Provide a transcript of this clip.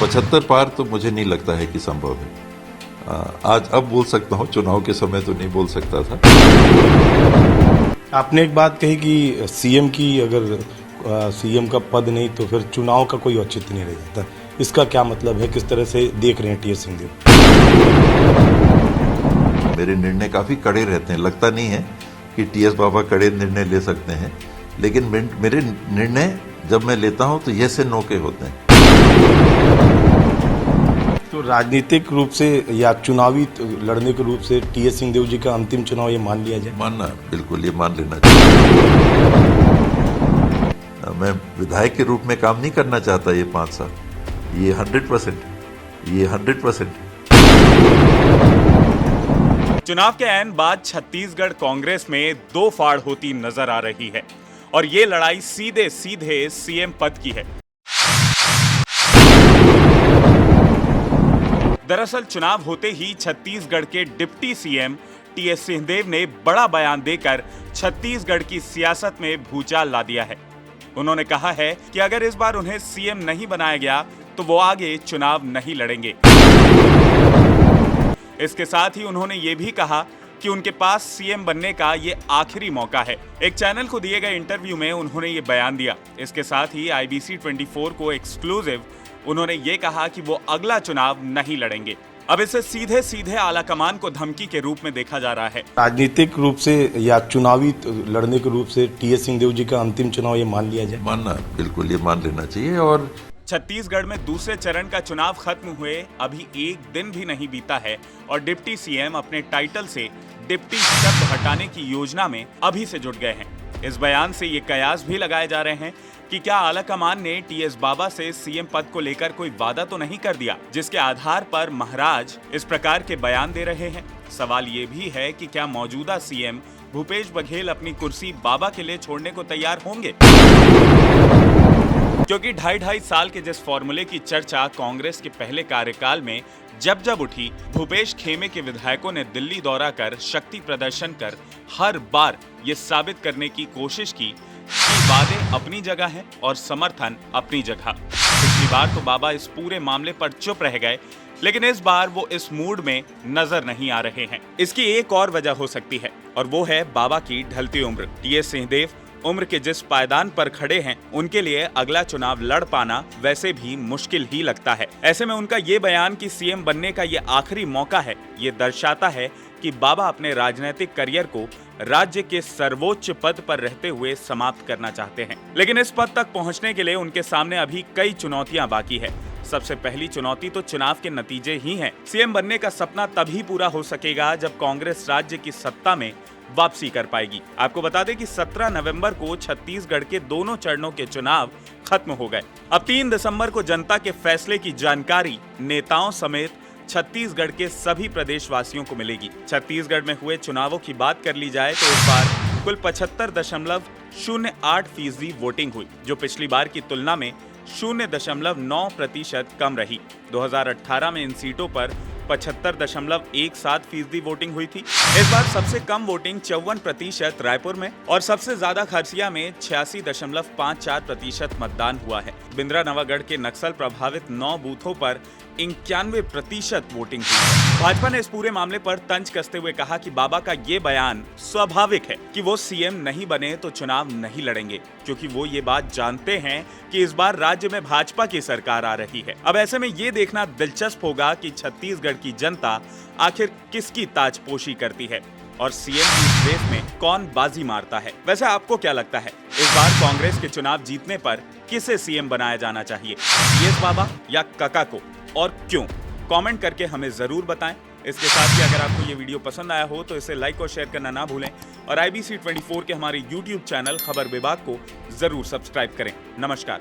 75 पार तो मुझे नहीं लगता है कि संभव है। आज अब बोल सकता हूँ, चुनाव के समय तो नहीं बोल सकता था। आपने एक बात कही कि सीएम की अगर सीएम का पद नहीं तो फिर चुनाव का कोई औचित्य नहीं रह जाता। इसका क्या मतलब है, किस तरह से देख रहे हैं टीएस सिंहदेव? मेरे निर्णय काफी कड़े रहते हैं। लगता नहीं है कि टीएस बाबा कड़े निर्णय ले सकते हैं, लेकिन मेरे निर्णय जब मैं लेता हूं तो यस से नो के होते हैं। तो राजनीतिक रूप से या चुनावी लड़ने के रूप से टीएस सिंहदेव जी का अंतिम चुनाव ये मान लिया जाए? मानना, बिल्कुल ये मान लेना चाहिए। मैं विधायक के रूप में काम नहीं करना चाहता ये 5 साल। ये 100%। चुनाव के ऐन बाद छत्तीसगढ़ कांग्रेस में दो फाड़ होती नजर आ रही है और ये लड़ाई सीधे सीधे सीएम पद की है। दरअसल चुनाव होते ही छत्तीसगढ़ के डिप्टी सीएम टीएस सिंहदेव ने बड़ा बयान देकर छत्तीसगढ़ की सियासत में भूचाल ला दिया है। उन्होंने कहा है कि अगर इस बार उन्हें सीएम नहीं बनाया गया तो वो आगे चुनाव नहीं लड़ेंगे। इसके साथ ही उन्होंने ये भी कहा कि उनके पास सीएम बनने का ये आखिरी मौका है। एक चैनल को दिए गए इंटरव्यू में उन्होंने ये बयान दिया। इसके साथ ही IBC 24 को एक्सक्लूसिव उन्होंने ये कहा कि वो अगला चुनाव नहीं लड़ेंगे। अब इसे सीधे सीधे आलाकमान को धमकी के रूप में देखा जा रहा है। राजनीतिक रूप से या चुनावी लड़ने के रूप से टीएस सिंहदेव जी का अंतिम चुनाव ये मान लिया जाए? मानना, बिल्कुल ये मान लेना चाहिए। और छत्तीसगढ़ में दूसरे चरण का चुनाव खत्म हुए अभी एक दिन भी नहीं बीता है और डिप्टी सीएम अपने टाइटल से डिप्टी शब्द हटाने की योजना में अभी से जुट गए हैं। इस बयान से ये कयास भी लगाए जा रहे हैं कि क्या आलाकमान ने टीएस बाबा से सीएम पद को लेकर कोई वादा तो नहीं कर दिया, जिसके आधार पर महाराज इस प्रकार के बयान दे रहे हैं। सवाल ये भी है कि क्या मौजूदा सीएम भूपेश बघेल अपनी कुर्सी बाबा के लिए छोड़ने को तैयार होंगे? क्योंकि 2.5 साल के जिस फॉर्मूले की चर्चा कांग्रेस के पहले कार्यकाल में जब उठी, भूपेश खेमे के विधायकों ने दिल्ली दौरा कर शक्ति प्रदर्शन कर हर बार ये साबित करने की कोशिश की कि वादे अपनी जगह हैं और समर्थन अपनी जगह। पिछली बार तो बाबा इस पूरे मामले पर चुप रह गए, लेकिन इस बार वो इस मूड में नजर नहीं आ रहे हैं। इसकी एक और वजह हो सकती है और वो है बाबा की ढलती उम्र। टीएस सिंहदेव उम्र के जिस पायदान पर खड़े हैं, उनके लिए अगला चुनाव लड़ पाना वैसे भी मुश्किल ही लगता है। ऐसे में उनका ये बयान कि सीएम बनने का ये आखिरी मौका है, ये दर्शाता है कि बाबा अपने राजनीतिक करियर को राज्य के सर्वोच्च पद पर रहते हुए समाप्त करना चाहते हैं। लेकिन इस पद तक पहुंचने के लिए उनके सामने अभी कई चुनौतियां बाकी है। सबसे पहली चुनौती तो चुनाव के नतीजे ही हैं। सीएम बनने का सपना तभी पूरा हो सकेगा जब कांग्रेस राज्य की सत्ता में वापसी कर पाएगी। आपको बता दें कि 17 नवंबर को छत्तीसगढ़ के दोनों चरणों के चुनाव खत्म हो गए। अब 3 दिसंबर को जनता के फैसले की जानकारी नेताओं समेत छत्तीसगढ़ के सभी प्रदेशवासियों को मिलेगी। छत्तीसगढ़ में हुए चुनावों की बात कर ली जाए तो इस बार कुल 75.08% वोटिंग हुई, जो पिछली बार की तुलना में 0.9% कम रही। 2018 में इन सीटों पर 75.17% वोटिंग हुई थी। इस बार सबसे कम वोटिंग 54% रायपुर में और सबसे ज्यादा खरसिया में 86.54% मतदान हुआ है। बिंद्रा नवागढ़ के नक्सल प्रभावित 9 बूथों पर 91% वोटिंग हुई है। भाजपा ने इस पूरे मामले पर तंज कसते हुए कहा कि बाबा का ये बयान स्वाभाविक है कि वो सीएम नहीं बने तो चुनाव नहीं लड़ेंगे, क्योंकि वो ये बात जानते हैं कि इस बार राज्य में भाजपा की सरकार आ रही है। अब ऐसे में ये देखना दिलचस्प होगा कि छत्तीसगढ़ की जनता आखिर किसकी ताजपोशी करती है और सीएम की इस रेस में कौन बाजी मारता है। वैसे आपको क्या लगता है, इस बार कांग्रेस के चुनाव जीतने पर किसे सीएम बनाया जाना चाहिए, टीएस बाबा या काका को, और क्यों? कमेंट करके हमें जरूर बताएं। इसके साथ ही अगर आपको ये वीडियो पसंद आया हो तो इसे लाइक और शेयर करना ना भूलें और IBC 24 के हमारे YouTube चैनल खबर विभाग को जरूर सब्सक्राइब करें। नमस्कार।